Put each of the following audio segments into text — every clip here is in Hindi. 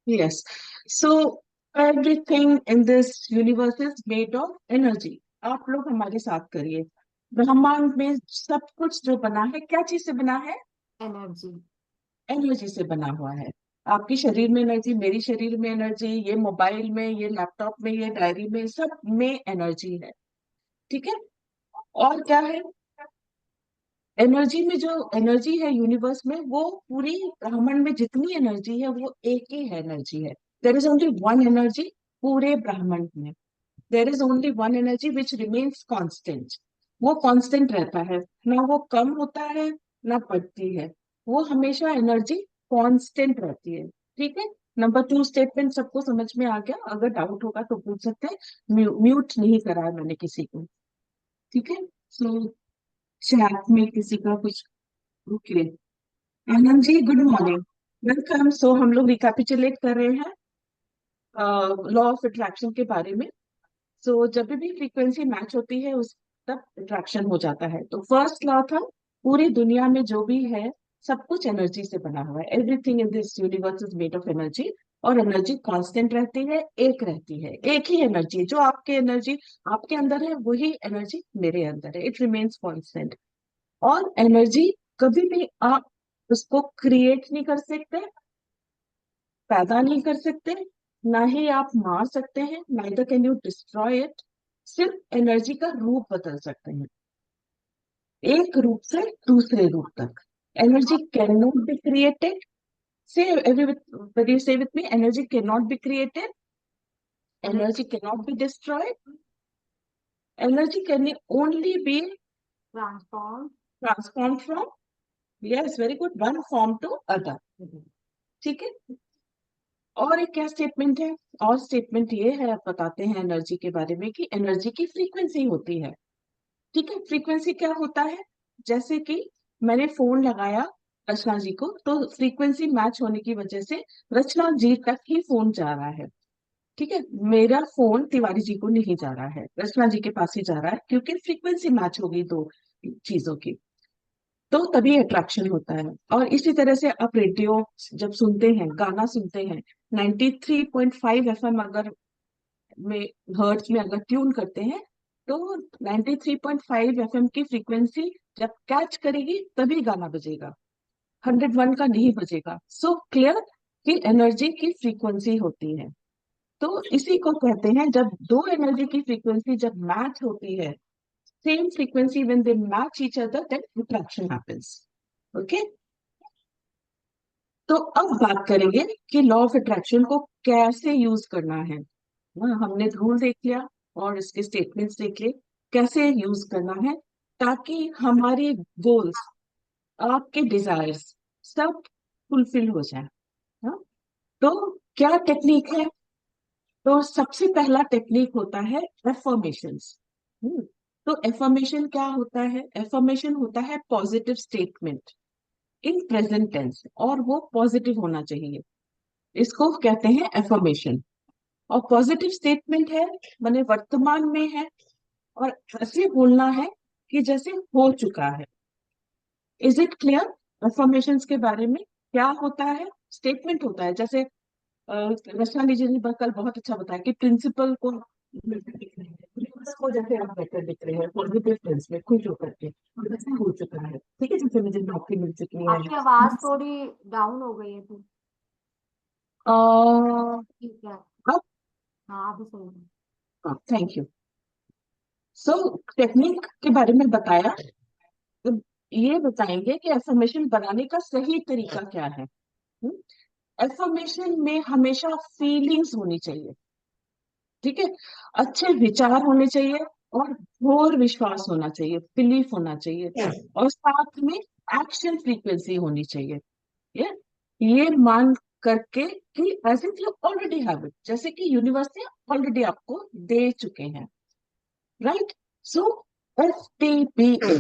Yes. So everything in this universe is made of energy. आप लोग हमारे साथ करिए। ब्रह्मांड में सब कुछ जो बना है, क्या चीज से बना है? एनर्जी। एनर्जी से बना हुआ है। आपके शरीर में एनर्जी, मेरी शरीर में एनर्जी, ये मोबाइल में, ये लैपटॉप में, ये डायरी में, सब में एनर्जी है। ठीक है। और क्या है? एनर्जी में जो एनर्जी है यूनिवर्स में, वो पूरी ब्रह्मांड में जितनी एनर्जी है वो एक ही है एनर्जी है। There is only one energy पूरे ब्रह्मांड में। There is only one energy which remains constant. वो कांस्टेंट रहता है, ना वो कम होता है ना बढ़ती है। वो हमेशा एनर्जी कांस्टेंट रहती है। ठीक है। नंबर टू स्टेटमेंट सबको समझ में आ गया? अगर डाउट होगा तो पूछ सकते हैं। म्यूट नहीं करा है मैंने किसी को। ठीक है। सो चैट में किसी का कुछ? Okay. Anand ji, good morning, welcome. सो हम लोग रिकैपिचुलेट कर रहे हैं लॉ ऑफ अट्रैक्शन के बारे में। सो जब भी फ्रीक्वेंसी मैच होती है उस तब अट्रैक्शन हो जाता है। तो फर्स्ट लॉ था, पूरी दुनिया में जो भी है सब कुछ एनर्जी से बना हुआ है। Everything in this universe is made of energy. और एनर्जी कांस्टेंट रहती है, एक रहती है, एक ही एनर्जी। जो आपके एनर्जी आपके अंदर है वही एनर्जी मेरे अंदर है, इट रिमेन्स कांस्टेंट। और एनर्जी कभी भी आप उसको क्रिएट नहीं कर सकते, पैदा नहीं कर सकते, ना ही आप मार सकते हैं, neither can you destroy it. सिर्फ एनर्जी का रूप बदल सकते हैं, एक रूप से दूसरे रूप तक। Energy can not be created. Say everybody say with me, energy can not be created, energy can not be destroyed, energy can only be transform. Transform from, yes very good, one form to other. ठीक है। और एक क्या स्टेटमेंट है? और स्टेटमेंट ये है, आप बताते हैं एनर्जी के बारे में, कि एनर्जी की फ्रीक्वेंसी होती है। ठीक है। फ्रीक्वेंसी क्या होता है? जैसे कि मैंने फोन लगाया रचना जी को, तो फ्रीक्वेंसी मैच होने की वजह से रचना जी तक ही फोन जा रहा है। ठीक है। मेरा फोन तिवारी जी को नहीं जा रहा है, रचना जी के पास ही जा रहा है, क्योंकि फ्रीक्वेंसी मैच होगी दो चीजों की। तो तभी अट्रैक्शन होता है। और इसी तरह से आप रेडियो जब सुनते हैं, गाना सुनते हैं, 93.5 एफएम अगर में, हर्ट्ज में अगर ट्यून करते हैं, तो 93.5 एफएम की फ्रीक्वेंसी जब कैच करेगी तभी गाना बजेगा, 101 का नहीं बजेगा। सो क्लियर कि एनर्जी की फ्रीक्वेंसी होती है। तो इसी को कहते हैं, जब दो एनर्जी की फ्रीक्वेंसी जब मैच होती है, same frequency, when they match each other, then attraction happens. Okay. तो अब बात करेंगे कि लॉ ऑफ अट्रैक्शन को कैसे यूज करना है। हमने रूल देख लिया और इसके स्टेटमेंट्स देख लिए, कैसे यूज करना है ताकि हमारे गोल्स, आपके डिजायर्स सब फुलफिल हो जाए। हाँ? तो क्या टेक्निक है? तो सबसे पहला टेक्निक होता है एफर्मेशंस। तो एफर्मेशन क्या होता है? एफर्मेशन होता है positive statement in present tense, और वो पॉजिटिव होना चाहिए। इसको कहते हैं एफर्मेशन। और पॉजिटिव स्टेटमेंट है माने वर्तमान में है, और ऐसे बोलना है कि जैसे हो चुका है। Is it clear? अफर्मेशंस के बारे में क्या होता है? स्टेटमेंट होता है, जैसे रचना जी ने कल बहुत अच्छा बताया कि प्रिंसिपल को बेटर दिख रहे हैं, प्रिंसिपल को जैसे आप बेटर दिख रहे हैं पॉजिटिव टेंस में, खुश होकर के, और जैसे हो चुका है। ठीक है, जैसे मुझे नौकरी मिल चुकी है। आपकी आवाज थोड़ी डाउन हो गई है थी। ठीक है। अब हाँ अभी सही है। Thank you. सो टेक्निक के बारे में बताया, तो ये बताएंगे कि एफर्मेशन बनाने का सही तरीका क्या है। एफर्मेशन में हमेशा फीलिंग्स होनी चाहिए। ठीक है। अच्छे विचार होने चाहिए, और घोर विश्वास होना चाहिए, बिलीफ होना चाहिए, और साथ में एक्शन फ्रीक्वेंसी होनी चाहिए। ये ये मान करके कि as if you already have it, जैसे कि यूनिवर्स ने ऑलरेडी आपको दे चुके हैं। Right. So FTPA,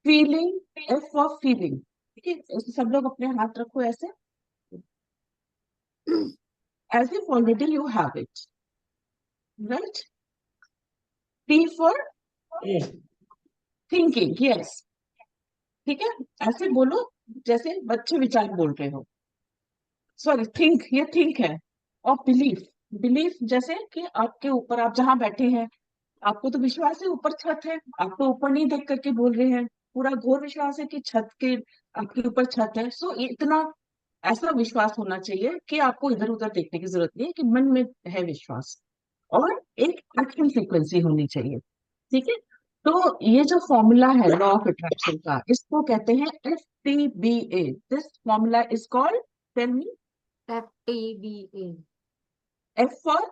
feeling, F for feeling. ठीक है। ऐसे सब लोग अपने हाथ रखो ऐसे, as if already you have it. Right. T for thinking, yes. ठीक है। ऐसे बोलो जैसे बच्चे विचार बोल रहे हो, सॉरी थिंक, ये थिंक है। और बिलीफ, बिलीफ जैसे कि आपके ऊपर, आप जहां बैठे हैं, आपको तो विश्वास है ऊपर छत है, आप तो ऊपर नहीं देख करके बोल रहे हैं, पूरा घोर विश्वास है कि छत के, आपके ऊपर छत है। सो इतना ऐसा विश्वास होना चाहिए कि आपको इधर उधर देखने की जरूरत नहीं है, कि मन में है विश्वास। और एक एक्शन फ्रीक्वेंसी होनी चाहिए। ठीक है। तो ये जो फॉर्मूला है लॉ ऑफ अट्रैक्शन का, इसको कहते हैं FTBA। This formula is called, tell me. FTBA। F for,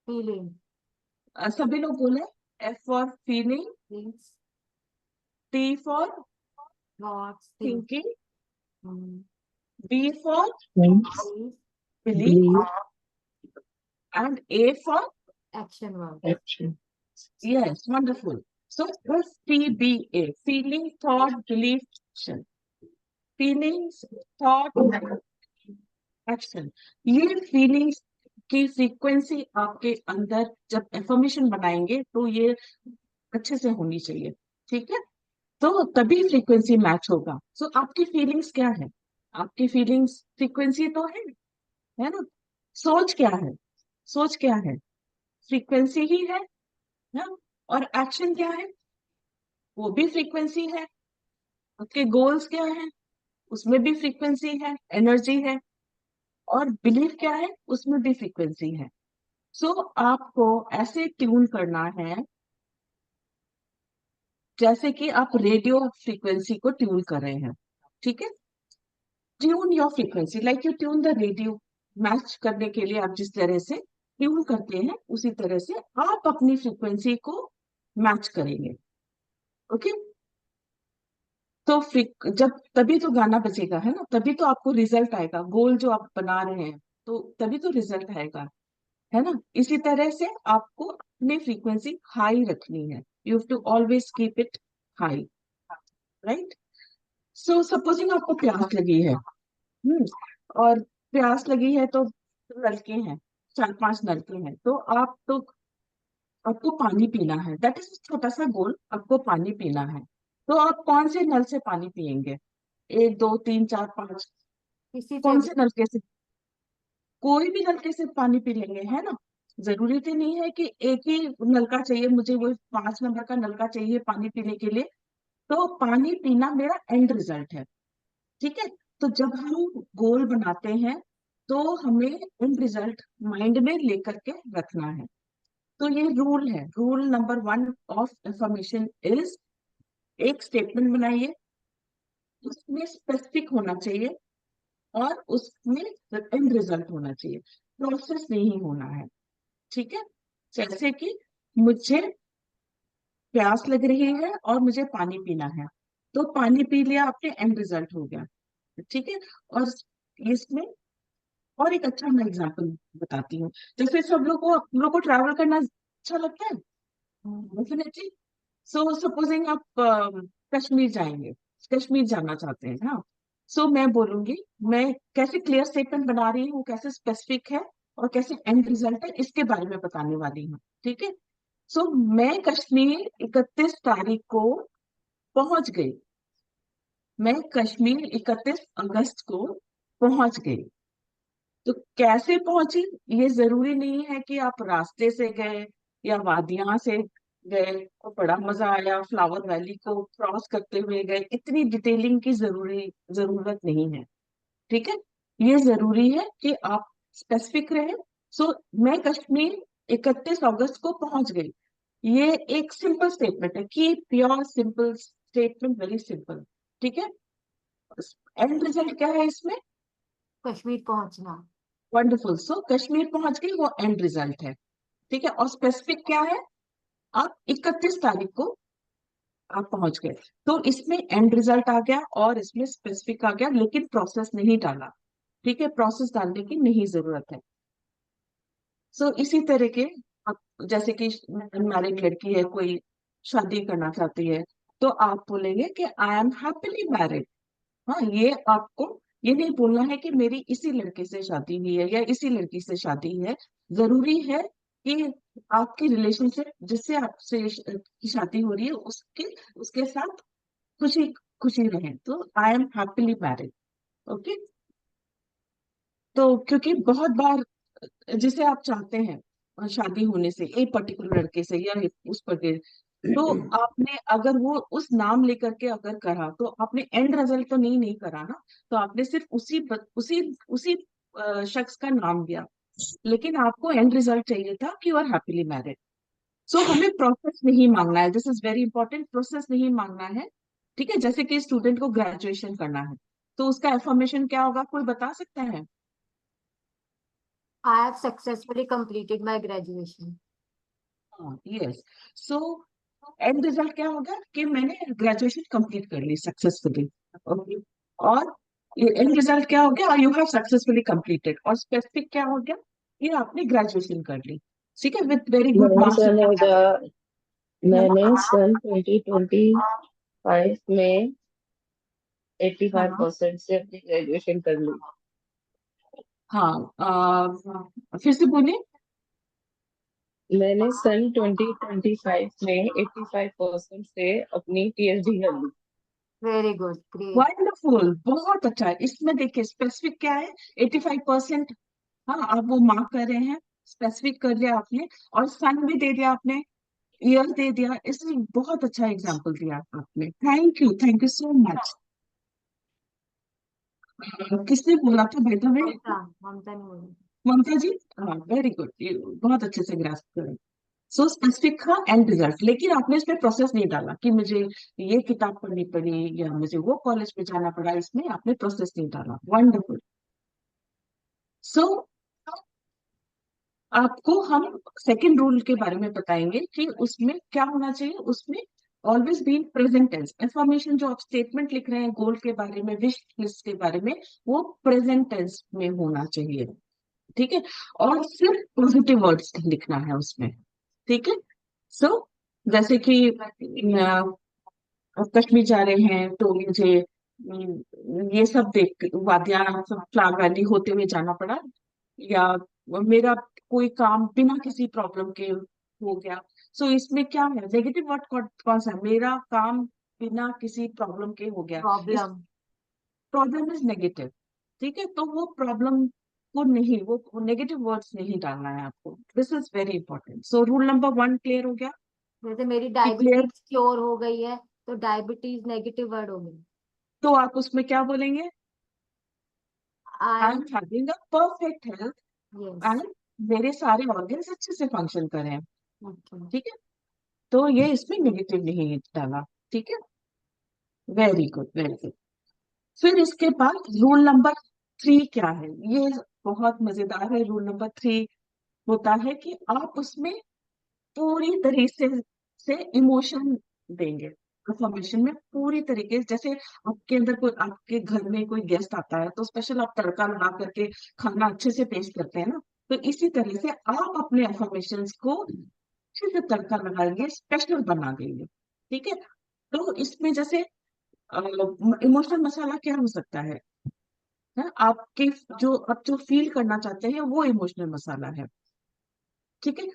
feeling. सभी लोग बोले, F for feeling, things. T for thoughts. Think. Thinking, B for Thanks. Belief. belief, Believe. and A for, action word. Action. yes, wonderful. So FTBA, feeling, thought, belief, action. Feelings, thought, action. ये फीलिंग्स की फ्रीक्वेंसी आपके अंदर जब एफर्मेशन बनाएंगे तो ये अच्छे से होनी चाहिए। ठीक है। तो तभी फ्रीक्वेंसी मैच होगा। सो आपकी फीलिंग्स क्या है? आपकी फीलिंग्स फ्रीक्वेंसी तो है ना? सोच क्या है? सोच क्या है? फ्रीक्वेंसी ही है ना? और एक्शन क्या है? वो भी फ्रीक्वेंसी है। आपके गोल्स क्या है? उसमें भी फ्रीक्वेंसी है, एनर्जी है। और बिलीफ क्या है? उसमें भी फ्रीक्वेंसी है। सो आपको ऐसे ट्यून करना है जैसे कि आप रेडियो फ्रीक्वेंसी को ट्यून कर रहे हैं। ठीक है। Tune your frequency like you tune the radio. Match करने के लिए आप जिस तरह से ट्यून करते हैं, उसी तरह से आप अपनी फ्रीक्वेंसी को मैच करेंगे। ओके। तो जब तभी तो गाना बजेगा, है ना? तभी तो आपको रिजल्ट आएगा, गोल जो आप बना रहे हैं, तो तभी तो रिजल्ट आएगा, है ना? इसी तरह से आपको अपनी फ्रीक्वेंसी हाई रखनी है। You have to always keep it high, right? So supposing आपको प्यास लगी है, और प्यास लगी है तो नलके हैं, 4-5 नलके हैं, तो आपको पानी पीना है। दैट इज छोटा सा गोल, आपको पानी पीना है। तो आप कौन से नल से पानी पियेंगे? 1, 2, 3, 4, 5? किसी से कौन भी। से नलके से? कोई भी नलके से पानी पी लेंगे, है ना? जरूरी तो नहीं है कि एक ही नलका चाहिए, मुझे वो 5 नंबर का नलका चाहिए पानी पीने के लिए। तो पानी पीना मेरा एंड रिजल्ट है। ठीक है। तो जब हम गोल बनाते हैं तो हमें एंड रिजल्ट माइंड में लेकर के रखना है। तो ये रूल है, rule number 1 of information is, एक स्टेटमेंट बनाइए, उसमें स्पेसिफिक होना चाहिए, और उसमें एंड रिजल्ट होना चाहिए, प्रोसेस नहीं होना है। ठीक है। जैसे कि मुझे प्यास लग रही है और मुझे पानी पीना है, तो पानी पी लिया आपने, एंड रिजल्ट हो गया। ठीक है। और इसमें और एक अच्छा मैं एग्जांपल बताती हूँ। जैसे सब लोग को ट्रैवल करना अच्छा लगता है, डेफिनेटली। सो सपोजिंग आप कश्मीर जाएंगे, कश्मीर जाना चाहते हैं, हाँ। सो मैं बोलूंगी, मैं कैसे क्लियर स्टेटमेंट बना रही हूँ, कैसे स्पेसिफिक है और कैसे एंड रिजल्ट है, इसके बारे में बताने वाली हूँ। ठीक है। सो मैं कश्मीर 31 तारीख को पहुंच गई। मैं कश्मीर 31 अगस्त को पहुंच गई। तो कैसे पहुंची? ये जरूरी नहीं है कि आप रास्ते से गए या वादियां से गए तो बड़ा मजा आया, फ्लावर वैली को क्रॉस करते हुए गए, इतनी डिटेलिंग की जरूरत नहीं है। ठीक है। ये जरूरी है कि आप स्पेसिफिक रहे। सो मैं कश्मीर 31 अगस्त को पहुंच गई। ये एक सिंपल स्टेटमेंट है, की pure simple statement, very simple. ठीक है। एंड रिजल्ट क्या है इसमें? कश्मीर पहुंचना। वंडरफुल। सो कश्मीर पहुंच गई, वो एंड रिजल्ट है। ठीक है। और स्पेसिफिक क्या है? आप 31 तारीख को आप पहुंच गए। तो इसमें एंड रिजल्ट आ गया और इसमें स्पेसिफिक आ गया, लेकिन प्रोसेस नहीं डाला। ठीक है। प्रोसेस डालने की नहीं जरूरत है। सो इसी तरह के, आप जैसे कि मैरिड लड़की है, कोई शादी करना चाहती है, तो आप बोलेंगे कि आई एम हैप्पीली मैरिड। हाँ, ये आपको ये नहीं बोलना है कि मेरी इसी लड़के से शादी हुई है या इसी लड़की से शादी है। जरूरी है कि आपकी रिलेशनशिप जिससे आपसे की शादी हो रही है, उसके उसके साथ खुशी खुशी रहें, तो I am happily married. Okay. तो क्योंकि बहुत बार जिसे आप चाहते हैं शादी होने से एक पर्टिकुलर लड़के से या उस पर, तो आपने अगर वो उस नाम लेकर के अगर करा तो आपने एंड रिजल्ट तो नहीं करा ना। तो आपने सिर्फ उसी शख्स का नाम दिया, लेकिन आपको एंड रिजल्ट चाहिए था कि यू आर हैप्पीली मैरिड। सो हमें प्रोसेस नहीं मांगना है, this is very important, process नहीं मांगना है। ठीक है, जैसे कि स्टूडेंट को ग्रेजुएशन करना है, तो उसका एफर्मेशन क्या होगा, कोई बता सकता है? I have successfully completed my graduation. हाँ, यस। सो एंड रिजल्ट क्या होगा कि मैंने ग्रेजुएशन कंप्लीट कर ली सक्सेसफुली। ओके। और एंड रिजल्ट क्या हो गया, यू हैव सक्सेसफुली कंप्लीटेड। और स्पेसिफिक क्या हो गया, ये आपने ग्रेजुएशन कर ली, ठीक है, विद वेरी गुड मैंने मार्क्स, सन है ना? मैंने सन 2025 में 85% हाँ से अपनी ग्रेजुएशन कर ली। हाँ, फिर से बोलिए। मैंने सन 2025 में 85% से अपनी पीएचडी कर ली। Very good. Great. वंडरफुल, बहुत अच्छा है। इसमें देखिए स्पेसिफिक क्या है, 85%। हाँ, आप वो मार्क कर रहे हैं, स्पेसिफिक कर दिया आपने, और सन भी दे दिया आपने, ईयर दे दिया। इसमें बहुत अच्छा एग्जाम्पल दिया आपने, थैंक यू सो मच। किसने बोला था भाई में? ममता ने बोला। ममता जी। हाँ, वेरी गुड, बहुत अच्छे से ग्रास्प करें। सो स्पेसिफिक था एंड रिजल्ट, लेकिन आपने इसमें प्रोसेस नहीं डाला कि मुझे ये किताब पढ़नी पड़ी या मुझे वो कॉलेज में जाना पड़ा, इसमें आपने प्रोसेस नहीं डाला। वंडरफुल। सो आपको हम सेकंड रूल के बारे में बताएंगे कि उसमें क्या होना चाहिए। उसमें always be present tense, information जो आप स्टेटमेंट लिख रहे हैं गोल के बारे में, विश लिस्ट के बारे में, वो प्रेजेंट टेंस में होना चाहिए। ठीक है, और सिर्फ पॉजिटिव वर्ड्स लिखना है उसमें। ठीक है। सो जैसे कि कश्मीर जा रहे हैं तो मुझे ये सब देख वादियां सब फ्लावर वैली होते हुए जाना पड़ा, या मेरा कोई काम बिना किसी प्रॉब्लम के हो गया। सो इसमें क्या है, नेगेटिव वर्ड कौन सा है, मेरा काम बिना किसी प्रॉब्लम के हो गया। इस Problem. Problem is negative. ठीक है, तो वो प्रॉब्लम को नहीं, वो नेगेटिव वर्ड्स नहीं डालना है आपको। This is very important. So rule number 1 clear हो गया जैसे मेरी कि क्लियर? डायबिटीज क्योर हो गई है, तो डायबिटीज नेगेटिव वर्ड होगी। तो आप उसमें क्या बोलेंगे, I I am. Am having a perfect health yes. And मेरे सारे ऑर्गन्स अच्छे से फंक्शन कर रहे हैं। ओके। ठीक है, तो ये इसमें नेगेटिव नहीं डाला। ठीक है, वेरी गुड वेरी गुड। फिर इसके बाद रूल नंबर 3 क्या है, ये बहुत मजेदार है। रूल नंबर 3 होता है कि आप उसमें पूरी तरीके से इमोशन देंगे। इंफॉर्मेशन में पूरी तरीके से, जैसे आपके अंदर कोई, आपके घर में कोई गेस्ट आता है तो स्पेशल आप तड़का लगा करके खाना अच्छे से पेश करते हैं ना, तो इसी तरह से आप अपने इंफॉर्मेशन को अच्छे से तड़का लगाएंगे, स्पेशल बना देंगे। ठीक है, तो इसमें जैसे इमोशनल मसाला क्या हो सकता है आपके, जो आप जो फील करना चाहते हैं वो इमोशनल मसाला है। ठीक है,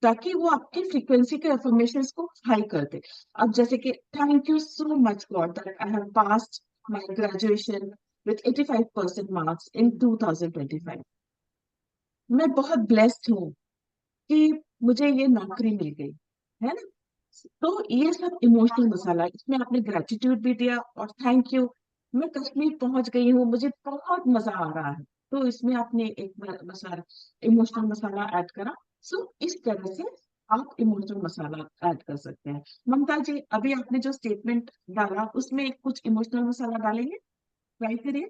ताकि वो आपकी फ्रीक्वेंसी के अफर्मेशंस को हाई कर दे। अब जैसे कि thank you so much God that I have passed my graduation with 85% marks in 2025। मैं बहुत ब्लेस्ड हूँ कि मुझे ये नौकरी मिल गई, है ना? तो ये सब इमोशनल मसाला है। इसमें आपने ग्रेटिट्यूड भी दिया और थैंक यू, मैं कश्मीर पहुंच गई हूँ, मुझे बहुत मजा आ रहा है, तो इसमें आपने एक मसाला, इमोशनल मसाला ऐड करा। सो इस तरह से आप इमोशनल मसाला ऐड कर सकते हैं। ममता जी, अभी आपने जो स्टेटमेंट डाला उसमें कुछ इमोशनल मसाला डालेंगे, ट्राई करिए,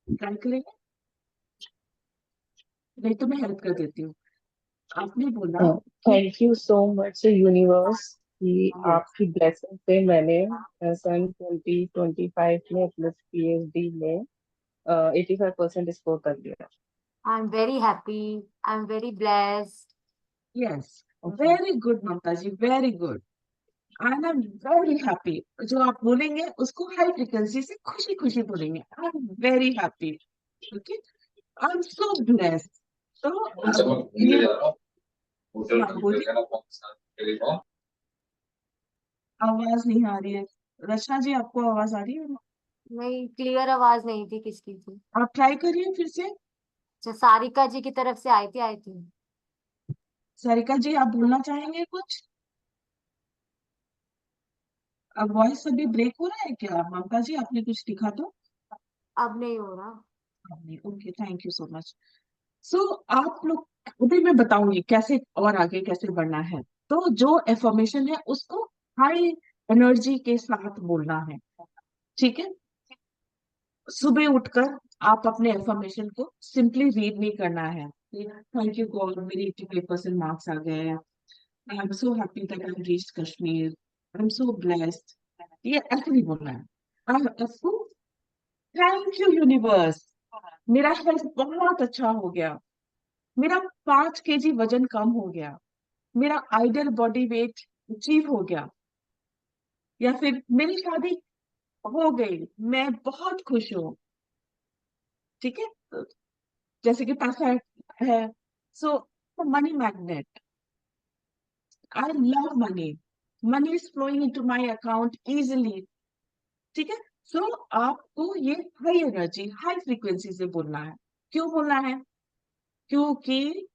ट्राई करेंगे, नहीं तो मैं हेल्प कर देती हूँ। आपने बोला कि thank you so much universe कि यस, आपकी ब्लेसिंग से मैंने सन 2025 में अपने पीएचडी में 85% स्कोर कर लिया। I am very happy. I am very blessed. Yes, okay. Very good Mamta ji, very good. I am very happy, जो आप बोलेंगे उसको हाई फ्रिक्वेंसी से खुशी खुशी बोलेंगे, आई am very happy. Okay, I am so blessed, तो ये हाँ बोलिए। आवाज नहीं आ रही है। रचना जी, आपको आवाज आ रही है? नहीं, क्लियर आवाज नहीं थी किसकी थी। आप ट्राई करिए फिर से। अच्छा, सारिका जी की तरफ से आई थी, आई थी। सारिका जी, आप बोलना चाहेंगे कुछ? अब वॉइस अभी ब्रेक हो रहा है क्या? ममता जी, आपने कुछ लिखा तो? अब नहीं हो रहा। आपने, okay, thank you so much. So आप लोग, अभी मैं बताऊंगी कैसे और आगे कैसे बढ़ना है। तो जो एफर्मेशन है उसको हाई एनर्जी के साथ बोलना है, ठीक है? सुबह उठकर आप अपने एफर्मेशन को सिंपली रीड नहीं करना है। थैंक यू गॉड, मेरी 85% मार्क्स आ गए। I am so happy that I reached Kashmir, I am so blessed. ये ऐसे नहीं बोलना है। आपको थैंक यू यूनिवर्स, मेरा हेल्थ बहुत अच्छा हो गया, मेरा 5 kg वजन कम हो गया, मेरा आइडियल बॉडी वेट अचीव हो गया, या फिर मेरी शादी हो गई, मैं बहुत खुश हूँ। ठीक है? तो जैसे कि पैसा है, so money magnet, I love money, money is flowing into my account easily. ठीक है? सो आपको ये हाई एनर्जी, हाई फ्रीक्वेंसी से बोलना है। क्यों बोलना है? क्योंकि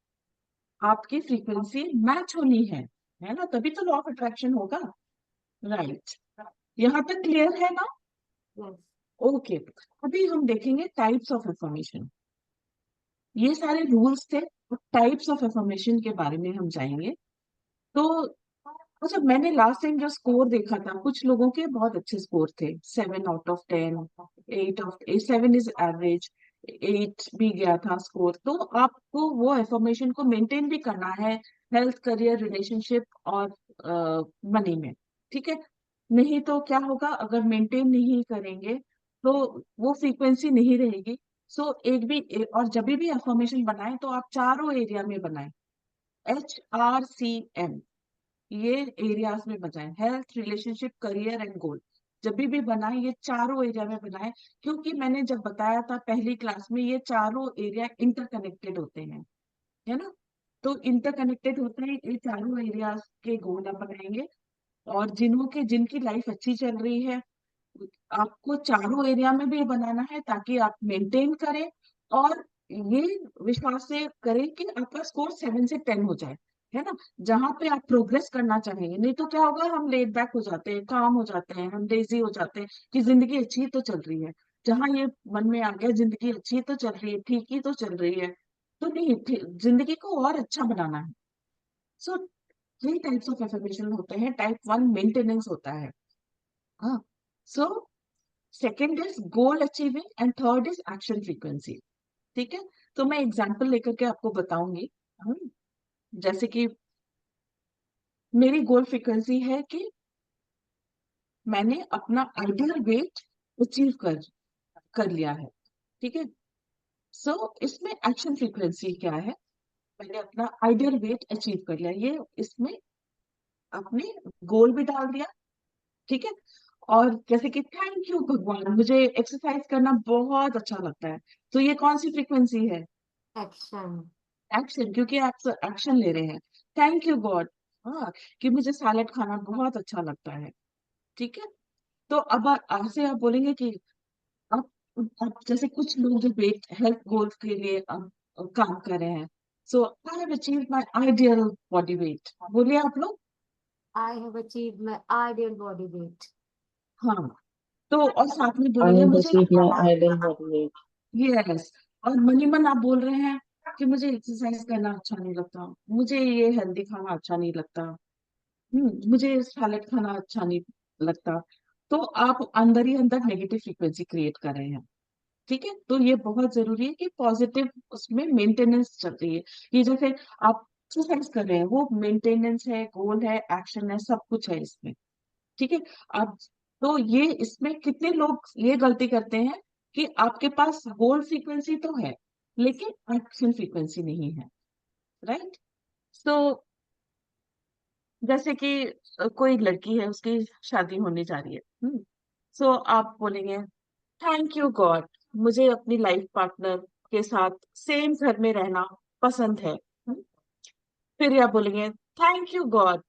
आपकी फ्रीक्वेंसी मैच होनी है ना? तभी तो लॉ ऑफ अट्रैक्शन होगा। राइट। यहाँ तक क्लियर है ना? यस। ओके। अभी हम देखेंगे टाइप्स ऑफ इंफॉर्मेशन। ये सारे रूल्स थे, टाइप्स ऑफ इंफॉर्मेशन के बारे में हम जाएंगे। तो अच्छा, मैंने लास्ट टाइम जो स्कोर देखा था, कुछ लोगों के बहुत अच्छे स्कोर थे, 7 आउट ऑफ 10, 8 7 इज एवरेज, 8 भी गया था स्कोर। तो आपको वो इंफॉर्मेशन को मेंटेन भी करना है, हेल्थ, करियर, रिलेशनशिप और मनी में। ठीक है? नहीं तो क्या होगा, अगर मेंटेन नहीं करेंगे तो वो फ्रीक्वेंसी नहीं रहेगी। सो और जब भी इंफॉर्मेशन बनाए तो आप चारों एरिया में बनाएं, HRCM, ये एरियाज में बनाए, हेल्थ, रिलेशनशिप, करियर एंड गोल। जब भी बनाए ये चारों एरिया में बनाए, क्योंकि मैंने जब बताया था पहली क्लास में, ये चारों एरिया इंटरकनेक्टेड होते हैं, है ना? तो इंटरकनेक्टेड होते हैं ये चारों एरियाज के गोल आप बनाएंगे। और जिनकी लाइफ अच्छी चल रही है, आपको चारों एरिया में भी बनाना है ताकि आप मेंटेन करें, और ये विश्वास से करें कि आपका स्कोर 7 से 10 हो जाए, है ना? जहां पे आप प्रोग्रेस करना चाहेंगे। नहीं तो क्या होगा, हम लेट बैक हो जाते हैं, काम हो जाते हैं, हम लेजी हो जाते हैं कि जिंदगी अच्छी तो चल रही है। जहां ये मन में आ गया जिंदगी अच्छी तो चल रही है, ठीक ही तो चल रही है, तो नहीं, जिंदगी को और अच्छा बनाना है। सो 3 टाइप्स ऑफ एफर्मेशन होते हैं। टाइप 1 मेंटेनेंस होता है। हाँ। So second is goal achieving and third is action frequency. ठीक है? तो मैं एग्जांपल लेकर के आपको बताऊंगी। जैसे कि मेरी गोल फ्रीक्वेंसी है कि मैंने अपना आइडियल वेट अचीव कर लिया है। ठीक है? सो इसमें एक्शन फ्रीक्वेंसी क्या है? मैंने अपना आइडियल वेट अचीव कर लिया, ये इसमें अपने गोल भी डाल दिया। ठीक है? और जैसे कि थैंक यू भगवान, मुझे एक्सरसाइज करना बहुत अच्छा लगता है, तो ये कौन सी फ्रीक्वेंसी है? एक्शन। एक्शन, क्योंकि आप एक्शन ले रहे हैं। थैंक यू गॉड, हाँ, कि मुझे सैलेड खाना बहुत अच्छा लगता है। ठीक है? तो अब ऐसे आप बोलेंगे कि आप आप जैसे कुछ लोग जो वेट हेल्थ गोल्स के लिए काम कर रहे हैं। So I have achieved my ideal body weight, बोलिए आप लोग। I have achieved my ideal body weight. हाँ। तो और साथ में I बोलेंगे have मुझे, achieved my ideal body weight. Yes, और मन ही मन आप बोल रहे हैं कि मुझे एक्सरसाइज करना अच्छा नहीं लगता, मुझे ये हेल्दी खाना अच्छा नहीं लगता, मुझे सैलेड खाना अच्छा नहीं लगता। तो आप अंदर ही अंदर नेगेटिव फ्रीक्वेंसी क्रिएट कर रहे हैं। ठीक है? तो ये बहुत जरूरी है कि पॉजिटिव उसमें मेंटेनेंस चल रही है। ये जैसे आप एक्सरसाइज कर रहे हैं, वो मेंटेनेंस है, गोल है, एक्शन है, सब कुछ है इसमें। ठीक है? अब तो ये इसमें कितने लोग ये गलती करते हैं कि आपके पास गोल फ्रीक्वेंसी तो है लेकिन एक्शन फ्रीक्वेंसी नहीं है। राइट? तो जैसे कि कोई लड़की है, उसकी शादी होने जा रही है। सो आप बोलेंगे थैंक यू गॉड, मुझे अपनी लाइफ पार्टनर के साथ सेम घर में रहना पसंद है। फिर आप बोलेंगे थैंक यू गॉड,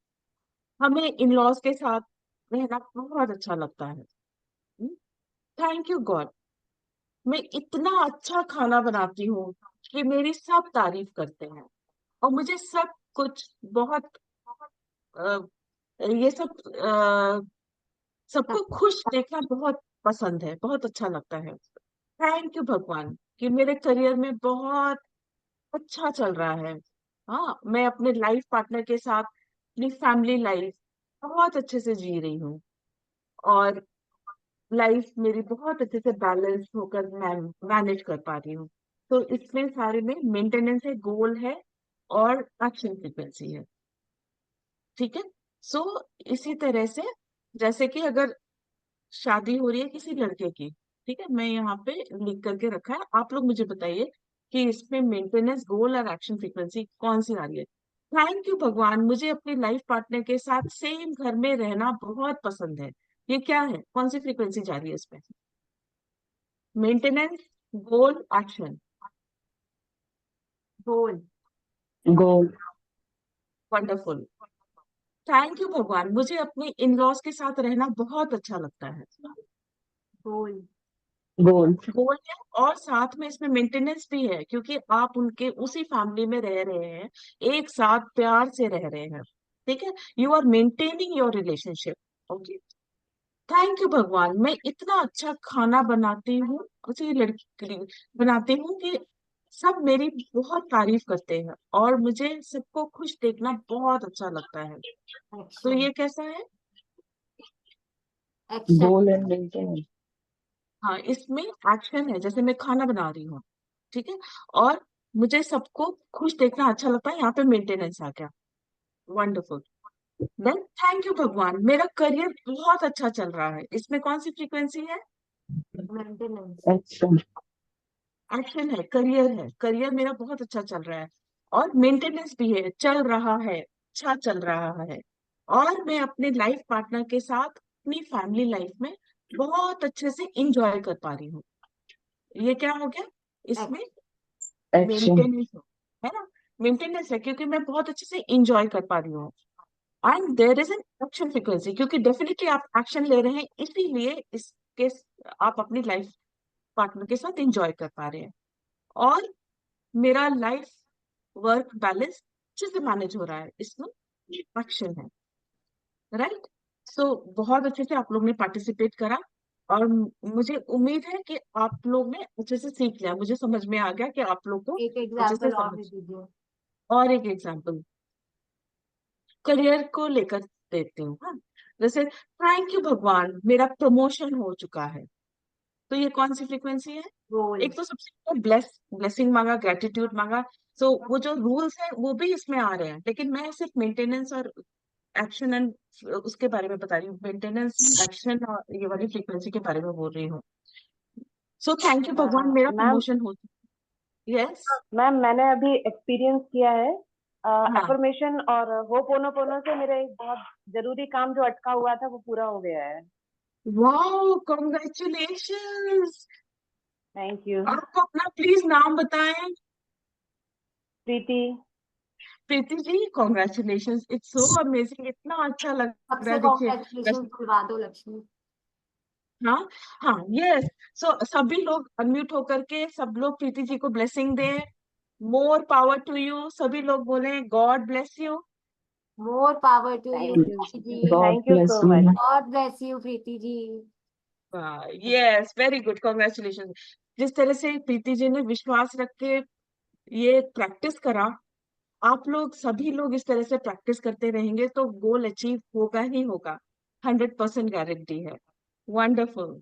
हमें इन लॉज के साथ रहना बहुत अच्छा लगता है। थैंक यू गॉड, मैं इतना अच्छा खाना बनाती हूँ कि मेरी सब तारीफ करते हैं, और मुझे सब कुछ बहुत अ, ये सब सबको खुश देखना बहुत पसंद है, बहुत अच्छा लगता है। थैंक यू भगवान कि मेरे करियर में बहुत अच्छा चल रहा है। हाँ, मैं अपने लाइफ पार्टनर के साथ अपनी फैमिली लाइफ बहुत अच्छे से जी रही हूँ, और लाइफ मेरी बहुत अच्छे से बैलेंस होकर मैनेज कर पा रही हूँ। तो इसमें सारे में मेंटेनेंस है, गोल है, और एक्शन फ्रीक्वेंसी है। ठीक है। सो इसी तरह से, जैसे कि अगर शादी हो रही है किसी लड़के की, ठीक है, मैं यहाँ पे लिख करके रखा है, आप लोग मुझे बताइए कि इसमें मेंटेनेंस, गोल और एक्शन फ्रीक्वेंसी कौन सी आ रही है। थैंक यू भगवान, मुझे अपने लाइफ पार्टनर के साथ सेम घर में रहना बहुत पसंद है। ये क्या है, कौन सी फ्रीक्वेंसी जा रही है इसमें? Maintenance, goal, action. Goal. Goal. Wonderful. Thank you भगवान, मुझे अपने इन लॉज के साथ रहना बहुत अच्छा लगता है। गोल। गोल। गोल है, और साथ में इसमें मेंटेनेंस भी है, क्योंकि आप उनके उसी फैमिली में रह रहे हैं, एक साथ प्यार से रह रहे हैं। ठीक है, you are maintaining your relationship. Okay. Thank you भगवान, मैं इतना अच्छा खाना बनाती हूँ, अच्छी लड़की बनाती हूँ कि सब मेरी बहुत तारीफ करते हैं, और मुझे सबको खुश देखना बहुत अच्छा लगता है। तो एक्शन। ये कैसा है? एक्शन। Goal and maintenance. हाँ, इसमें एक्शन है, जैसे मैं खाना बना रही हूँ, ठीक है, और मुझे सबको खुश देखना अच्छा लगता है, यहाँ पे मेंटेनेंस आ गया। वंडरफुल। देन थैंक यू भगवान, मेरा करियर बहुत अच्छा चल रहा है, इसमें कौन सी फ्रीक्वेंसी है? मेंटेनेंस। एक्शन। एक्शन है, करियर है, करियर मेरा बहुत अच्छा चल रहा है, और मेंटेनेंस भी है, चल रहा है, अच्छा चल रहा है, और मैं अपने लाइफ पार्टनर के साथ अपनी फैमिली लाइफ में बहुत अच्छे से इंजॉय कर पा रही हूँ। ये क्या हो गया इसमें? एक्शन। मेंटेनेंस है ना, मेंटेनेंस है, क्योंकि मैं बहुत अच्छे से इंजॉय कर पा रही हूँ। And there is an action frequency, क्योंकि डेफिनेटली आप एक्शन ले रहे हैं, इसीलिए इसके आप अपनी लाइफ पार्टनर के साथ इंजॉय कर पा रहे हैं, और मेरा लाइफ वर्क बैलेंस अच्छे से मैनेज हो रहा है, इसमें एक्शन है। राइट। सो बहुत अच्छे से आप लोग ने पार्टिसिपेट करा, और मुझे उम्मीद है कि आप लोग ने अच्छे से सीख लिया, मुझे समझ में आ गया कि आप लोग को एक अच्छे से एग्जाम्पल और समझ। दे दीजिए। और एक एग्जांपल करियर को लेकर देती हूँ। हाँ, जैसे थैंक यू भगवान, मेरा प्रमोशन हो चुका है। तो ये कौन सी फ्रीक्वेंसी है? गोल। एक तो सबसे ब्लेसिंग मांगा, ग्रेटिट्यूड मांगा। सो वो जो रूल्स है वो भी इसमें आ रहे हैं, लेकिन मैं सिर्फ मेंटेनेंस और एक्शन एंड उसके बारे में बता रही हूँ, मेंटेनेंस, एक्शन और ये वाली फ्रीक्वेंसी के बारे में बोल रही हूँ। सो थैंक यू भगवान, मेरा मैम, प्रमोशन हो चुका। यस। मैम मैंने अभी एक्सपीरियंस किया है हाँ। एफर्मेशन और होपोनोपोनो से। मेरा एक बहुत जरूरी काम जो अटका हुआ था वो पूरा हो गया है। Wow, congratulations. Thank you. आपको अपना प्लीज नाम बताएं। प्रीति। Preeti ji, congratulations, it's so amazing, इतना अच्छा लग रहा सबसे है, देखिए। कॉन्ग्रेचुलेशन बुलवा दो लक्ष्मी। हाँ, हाँ, यस। सो सभी लोग अनम्यूट होकर के सब लोग प्रीति जी को ब्लेसिंग दें। मोर पावर टू यू, सभी लोग बोले God bless you. More power to you thank you. Preeti ji. God thank you bless so you. Much. God bless you Preeti ji. Yes, very good, congratulation. जिस तरह से प्रीति जी ने विश्वास रख के ये प्रैक्टिस करा, आप लोग सभी लोग इस तरह से प्रैक्टिस करते रहेंगे तो गोल अचीव होगा ही होगा, 100% गारंटी है। वंडरफुल।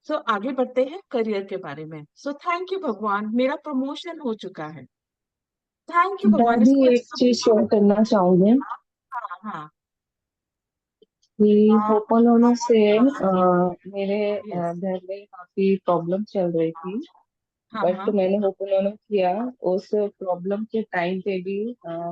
सो आगे बढ़ते हैं करियर के बारे में। सो थैंक यू भगवान, मेरा प्रमोशन हो चुका है। थैंक यू मैं भगवान, भी इसको एक चीज शेयर करना चाहूंगी हाँ, हाँ। कि होपोनोनो से मेरे यस। घर में काफी प्रॉब्लम चल रही थी। हाँ, बट हाँ। मैंने होपोनोनो किया, उस प्रॉब्लम के टाइम पे भी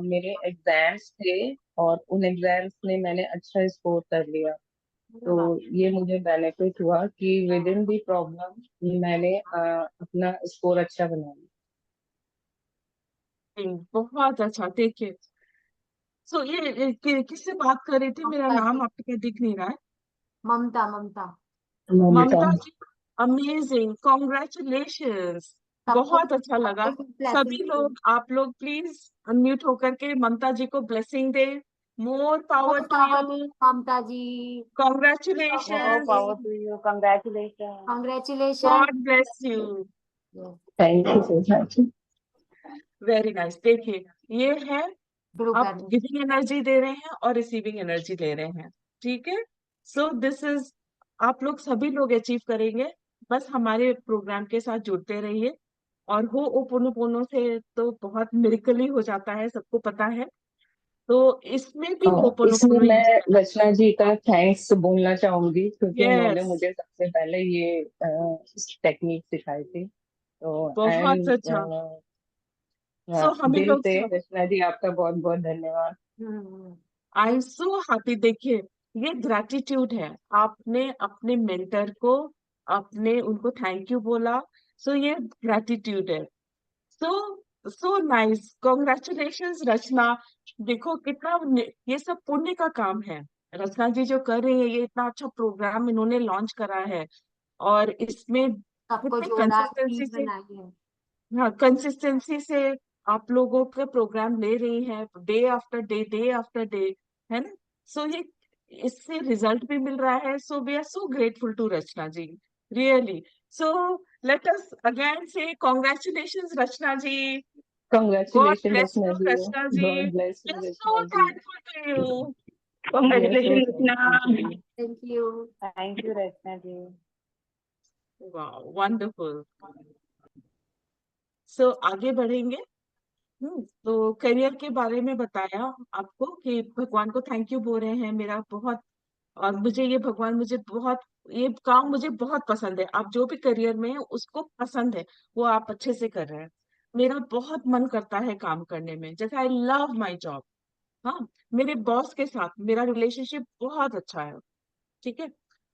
मेरे एग्जाम्स थे और उन एग्जाम्स में मैंने अच्छा स्कोर कर लिया। अरे तो वाह। ये मुझे बेनिफिट हुआ कि विद इन दी प्रॉब्लम मैंने अपना स्कोर अच्छा बना लिया। बहुत अच्छा, देखिए। सो ये किससे बात कर रही थी? मेरा ममता नाम जी, आपको दिख नहीं रहा है। ममता ममता। ममता। ममता जी, अमेजिंग, कॉन्ग्रेचुलेशंस, सबको बहुत अच्छा लगा। ब्लेसिंग। सभी लोग, आप लोग प्लीज अनम्यूट होकर के ममता जी को ब्लेसिंग दे। More power more to power you, Mamta ji. More congratulations, power to you. Congratulations. Congratulation. God bless you. Thank you so much. Very nice. देखिए, ये है, ग्रुप आप एनर्जी। गिविंग एनर्जी दे रहे हैं और रिसीविंग एनर्जी ले रहे हैं, ठीक है। सो दिस इज, आप लोग सभी लोग अचीव करेंगे। बस हमारे प्रोग्राम के साथ जुड़ते रहिए। और हो ओपोनोपोनो से तो बहुत मिरेकल ही हो जाता है, सबको पता है। तो इसमें भी इसमें होपोनोपोनो यूज मैं करना रचना जी का थैंक्स बोलना चाहूंगी क्योंकि चाहिए। उन्होंने यस, मुझे सबसे पहले ये टेक्निक सिखाई थी। तो आई बहुत एम अच्छा। सो हमें दिल लोग से सब, रचना जी आपका बहुत बहुत धन्यवाद। I am so happy. देखिए, ये ग्रैटिट्यूड है। आपने अपने मेंटर को, अपने उनको थैंक यू बोला। सो ये ग्रैटिट्यूड है। सो सो नाइस, कॉन्ग्रेचुलेशंस रचना। देखो कितना ये सब पुण्य का काम है। रचना जी जो कर रही है, ये इतना अच्छा प्रोग्राम इन्होंने लॉन्च करा है। और इसमें सबको कितने जोड़ा, कंसिस्टेंसी चीज से, बनाई है। हाँ, कंसिस्टेंसी से आप लोगों के प्रोग्राम ले रही हैं, day after day, day after day, है ना। सो ये, इससे रिजल्ट भी मिल रहा है। So we are so grateful to Rachna ji, really. So let us again से congratulations Rachna ji. God Congratulations bless Rachna you, ji. Rachna ji. God bless We you are so Rachna ji. thankful to you. We are so Congratulations, thankful to Rachna. you। Thank you. Thank you Rachna ji. Wow, wonderful. So आगे बढ़ेंगे। तो करियर के बारे में बताया आपको कि भगवान को थैंक यू बोल रहे हैं, मेरा बहुत, और मुझे ये भगवान, मुझे बहुत, ये काम मुझे बहुत पसंद है। आप जो भी करियर में है उसको पसंद है, वो आप अच्छे से कर रहे हैं। मेरा बहुत मन करता है काम करने में, जैसे आई लव माई जॉब। हाँ, मेरे बॉस के साथ मेरा रिलेशनशिप बहुत अच्छा है, ठीक है।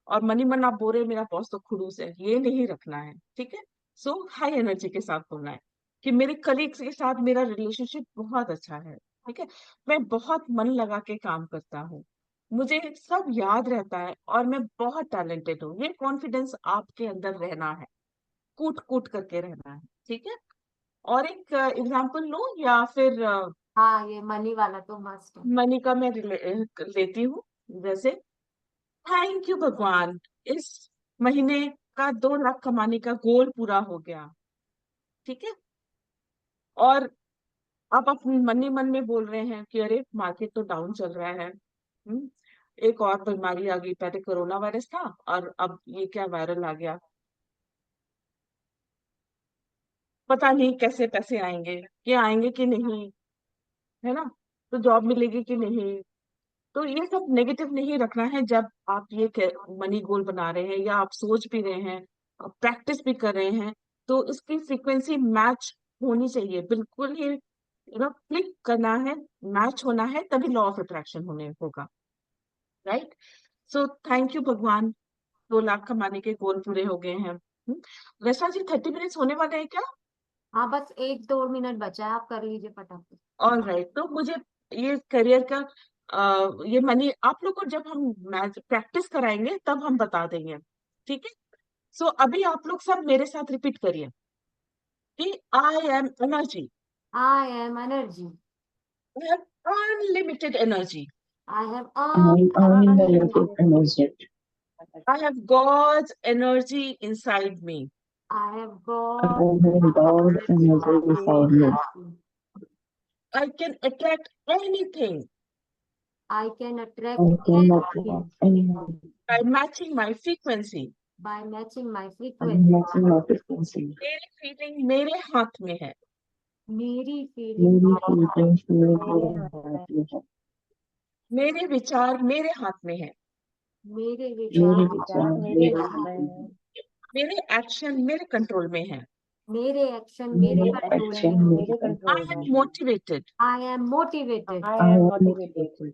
और मनी मन आप बोल रहे हैं, मेरा बॉस तो खड़ूस है, ये नहीं रखना है, ठीक है। सो हाई एनर्जी के साथ बोलना है कि मेरे कलीग्स के साथ मेरा रिलेशनशिप बहुत अच्छा है, ठीक है। मैं बहुत मन लगा के काम करता हूँ, मुझे सब याद रहता है, और मैं बहुत टैलेंटेड हूँ। ये कॉन्फिडेंस आपके अंदर रहना है, कूट कूट करके रहना है, ठीक है। और एक एग्जाम्पल लूं या फिर हाँ, ये मनी वाला तो मस्त है। मनी का मैं लेती हूँ। जैसे, थैंक यू भगवान, इस महीने का 2 लाख कमाने का गोल पूरा हो गया, ठीक है। और आप अपने मन ही मन में बोल रहे हैं कि अरे मार्केट तो डाउन चल रहा है। एक और बीमारी आ गई, पहले कोरोना वायरस था और अब ये क्या वायरल आ गया, पता नहीं कैसे पैसे आएंगे, ये आएंगे कि नहीं, है ना। तो जॉब मिलेगी कि नहीं। तो ये सब नेगेटिव नहीं रखना है जब आप ये मनी गोल बना रहे हैं, या आप सोच भी रहे हैं, प्रैक्टिस भी कर रहे हैं। तो इसकी फ्रीक्वेंसी मैच होनी चाहिए, बिल्कुल ही क्लिक करना है, मैच होना है, तभी लॉ ऑफ अट्रैक्शन होने होगा, राइट। सो थैंक यू भगवान, 2 लाख कमाने के गोल पूरे हो गए हैं। रचना जी, 30 मिनट्स होने वाले हैं क्या? हाँ, बस 1-2 मिनट बचा है, आप कर लीजिए फटाफट। ऑल राइट, तो मुझे ये करियर का, ये मनी आप लोग को जब हम मैच प्रैक्टिस कराएंगे तब हम बता देंगे, ठीक है। सो अभी आप लोग सब मेरे साथ रिपीट करिए कि I am energy, I am energy. I have unlimited energy, I have I am the limited unlimited. energy. I have God's energy inside me, I have I God have God energy inside me. Energy. I can attract anything I can I attract can anything attract anyone by matching my frequency. By matching my by frequency. matching my frequency. मेरी फीलिंग मेरे हाथ में है, मेरी फीलिंग मेरी feelings मेरे हाथ में है। मेरे विचार मेरे हाथ में है, मेरे मेरे विचार विचार मेरे मेरे हाथ हाथ में। में है। मेरे एक्शन मेरे कंट्रोल में है। मेरे एक्शन मेरे मेरे कंट्रोल एक्शन में है। मेरे आई कंट्रोल में एम है। Motivated, I am motivated. I am motivated.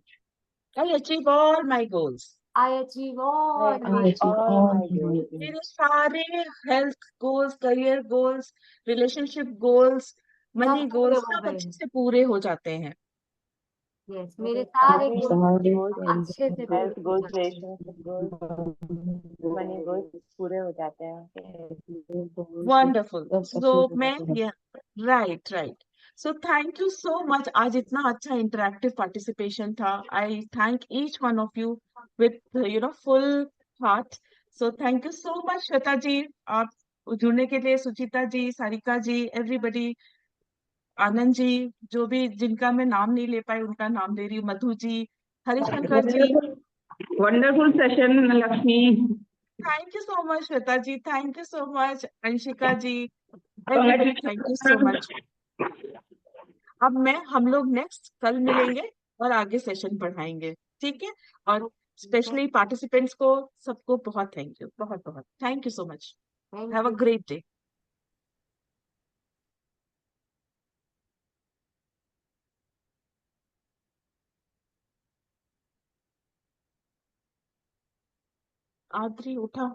I achieve all my goals, I achieve all I my achieve all my goals. मेरे सारे health goals, career goals, relationship goals, सब मनी पूरे गोल्स हो सब गए अच्छे हैं। से पूरे हो जाते हैं। यस, मेरे सारे Our गोल्स goals and अच्छे से health पूरे हो goals, जाते हैं। relationship goals, money goals पूरे हो जाते हैं वंडरफुल। सब सो अचीव हो मैं जाते हैं। ये right right. So thank you so much, आज इतना अच्छा इंटरैक्टिव पार्टिसिपेशन था। I thank each one of you with full heart. So thank you so much Shweta ji, आप जुड़ने के लिए, सुचिता जी, सारिका जी, एवरीबडी, आनंद जी, जो भी जिनका मैं नाम नहीं ले पाई उनका नाम ले रही हूँ, Madhu ji, Harishankar ji. Wonderful wonderful session Lakshmi. Thank you so much Shweta ji, thank you so much Anshika ji, everybody thank you so much. Congratulations. अब हम लोग नेक्स्ट कल मिलेंगे और आगे सेशन पढ़ाएंगे, ठीक है? और ठीक है। स्पेशली पार्टिसिपेंट्स को, सबको बहुत थैंक यू, बहुत बहुत thank you so much. Thank have a you. Great day. आद्री उठा।